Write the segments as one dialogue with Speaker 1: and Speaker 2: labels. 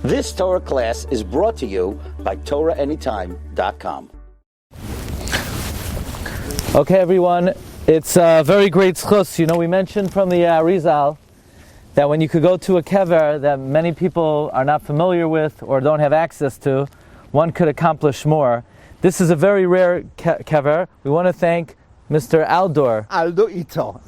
Speaker 1: This Torah class is brought to you by TorahAnytime.com.
Speaker 2: Okay, everyone, it's a very great schus. You know, we mentioned from the Arizal that when you could go to a Kever that many people are not familiar with or don't have access to, one could accomplish more. This is a very rare Kever. We want to thank Mr. Aldo Itzor,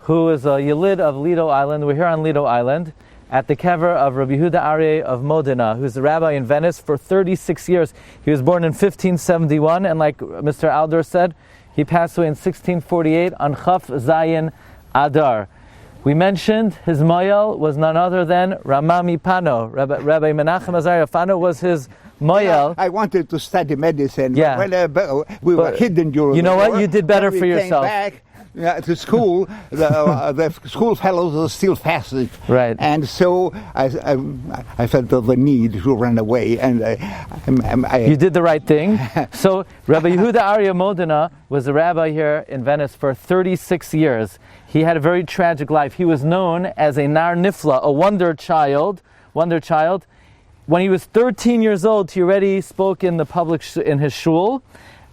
Speaker 2: who is a Yelid of Lido Island. We're here on Lido Island at the Kever of Rabbi Yehuda Aryeh of Modena, who's the rabbi in Venice for 36 years. He was born in 1571, and like Mr. Aldo said, he passed away in 1648 on Chaf Zayin Adar. We mentioned his moyel was none other than Ramami Pano. Rabbi Menachem Azariah Pano was his moyel.
Speaker 3: I wanted to study medicine.
Speaker 2: Yeah.
Speaker 3: Well, we were hidden during
Speaker 2: You know
Speaker 3: the war.
Speaker 2: what? You did better
Speaker 3: When
Speaker 2: for
Speaker 3: we
Speaker 2: yourself.
Speaker 3: Came back, to school, the school fellows were still fasting.
Speaker 2: Right.
Speaker 3: And so I felt the need to run away. And
Speaker 2: you did the right thing. So Rabbi Yehuda Aryeh Modena was a rabbi here in Venice for 36 years. He had a very tragic life. He was known as a nar nifla, a wonder child. When he was 13 years old, he already spoke in the public in his shul,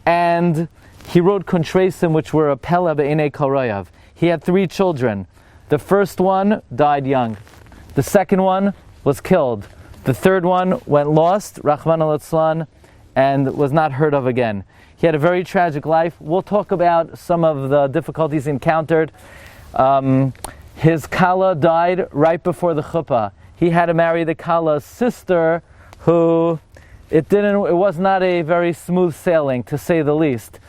Speaker 2: and he wrote kontresim, which were a pella be'enei kol royav. He had 3 children. The first one died young. The second one was killed. The third one went lost, Rahman al-Atzlan, and was not heard of again. He had a very tragic life. We'll talk about some of the difficulties he encountered. His kala died right before the chuppah. He had to marry the kala's sister, who it was not a very smooth sailing, to say the least.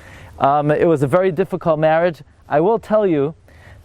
Speaker 2: It was a very difficult marriage. I will tell you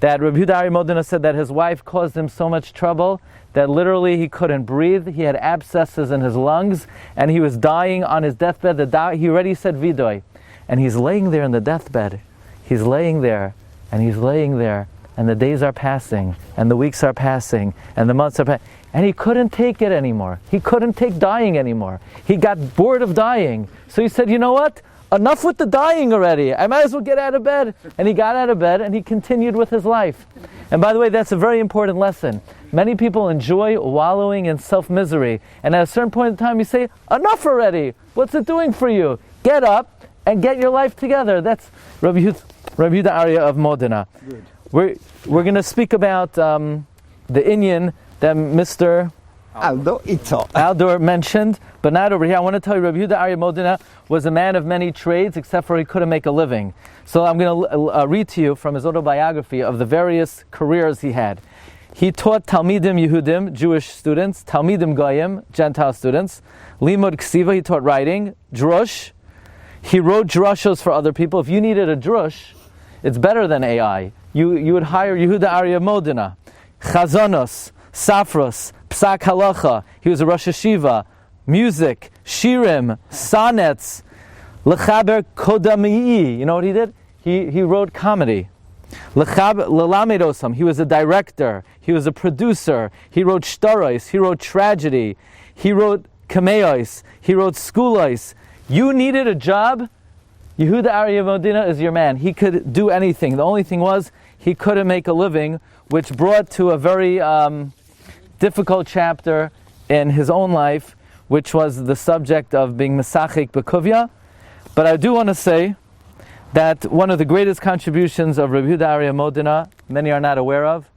Speaker 2: that Rabbi Yehuda Aryeh Modena said that his wife caused him so much trouble that literally he couldn't breathe. He had abscesses in his lungs, and he was dying on his deathbed. He already said vidoy, and he's laying there in the deathbed. He's laying there, and he's laying there, and the days are passing, and the weeks are passing, and the months are passing, and he couldn't take it anymore. He couldn't take dying anymore. He got bored of dying. So he said, you know what? Enough with the dying already. I might as well get out of bed. And he got out of bed and he continued with his life. And by the way, that's a very important lesson. Many people enjoy wallowing in self-misery. And at a certain point in time you say, enough already. What's it doing for you? Get up and get your life together. That's Rabbi Yehuda Aryeh of Modena. Good. We're going to speak about the inyan that Mr. Aldo mentioned, but not over here. I want to tell you, Rabbi Yehuda Aryeh Modena was a man of many trades, except for he couldn't make a living. So I'm going to read to you from his autobiography of the various careers he had. He taught Talmidim Yehudim, Jewish students, Talmidim Goyim, Gentile students, Limud Ksiva, he taught writing, Drush. He wrote drushos for other people. If you needed a drush, it's better than AI. You would hire Yehuda Aryeh Modena. Chazonos, Safros, Psak Halacha, he was a Rosh Hashiva, music, Shiurim, sonnets, Lechaber Kodamii. You know what he did? He wrote comedy. Lelamedosam, he was a director, he was a producer, he wrote shtaros, he wrote tragedy, he wrote kameos, he wrote skulos. You needed a job, Yehuda Aryeh Modena is your man. He could do anything. The only thing was, he couldn't make a living, which brought to a very difficult chapter in his own life, which was the subject of being Mesachik B'Kuvya. But I do want to say that one of the greatest contributions of Rabbi Yehuda Aryeh Modena, many are not aware of,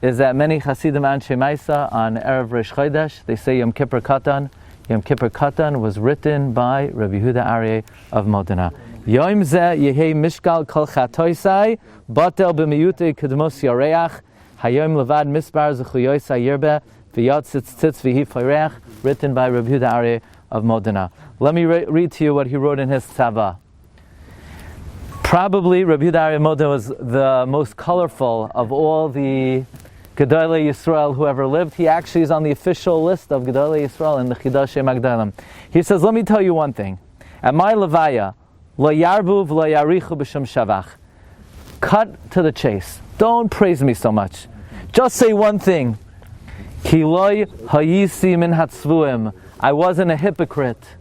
Speaker 2: is that many Hasidim Anshe Maisa on Erev Rosh Chodesh, they say Yom Kippur Katan. Yom Kippur Katan was written by Rabbi Yehuda Aryeh of Modena. Yom Zeh Yehei Mishkal Kol Chatoisai Batel B'Miyutei Kedmos Yareach Hayom Levad Misbar Zechuyoisai Yirbe V'Yotzitz Tzitz V'Hi Feireach, written by Rabbi Yehuda Aryeh of Modena. Let me read to you what he wrote in his tzava. Probably Rabbi Yehuda Aryeh Modena was the most colorful of all the Gedolei Yisrael who ever lived. He actually is on the official list of Gedolei Yisrael in the Chidashei Magdalim. He says, let me tell you one thing. At my levaya, lo yarbu v'lo yarichu b'shem shavach. Cut to the chase. Don't praise me so much. Just say one thing. Ki loy hayisi min hatzvuim. I wasn't a hypocrite.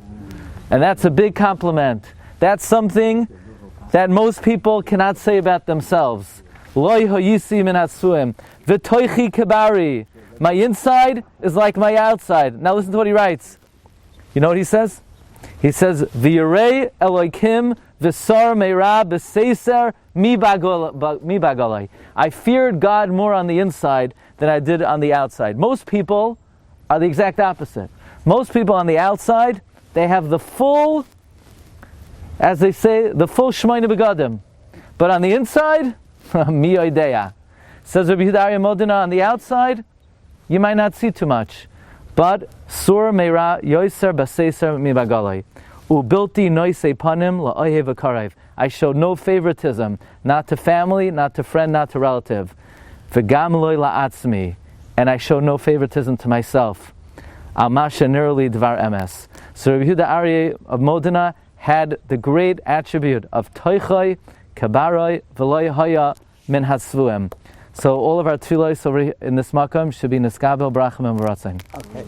Speaker 2: And that's a big compliment. That's something that most people cannot say about themselves. Loy hayisi min hatzvuim. V'toichi kibari. My inside is like my outside. Now listen to what he writes. You know what he says? He says, V'yirei Elokim v'sar meira b'seiser mi bagalai. I feared God more on the inside than I did on the outside. Most people are the exact opposite. Most people on the outside, they have the full, as they say, the full shmeina begadim. But on the inside, mi oideya. Says Rabbi Yehuda Modena, on the outside, you might not see too much. But sur meira yoiser b'seiser mi bagalai. Ubilti noisei panim la'ohev v'karev. I show no favoritism, not to family, not to friend, not to relative. V'gam loy la'atzmi. And I show no favoritism to myself. Al masha nirli dvar emes. So Rabbi Yehuda Aryeh of Modena had the great attribute of toichai, kabaroi, v'loy haya min hasvuim. So all of our tefillos over in this makam should be niskabel, brachim, and v'ratzin.
Speaker 3: Okay.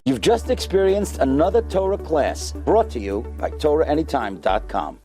Speaker 1: You've just experienced another Torah class brought to you by TorahAnytime.com.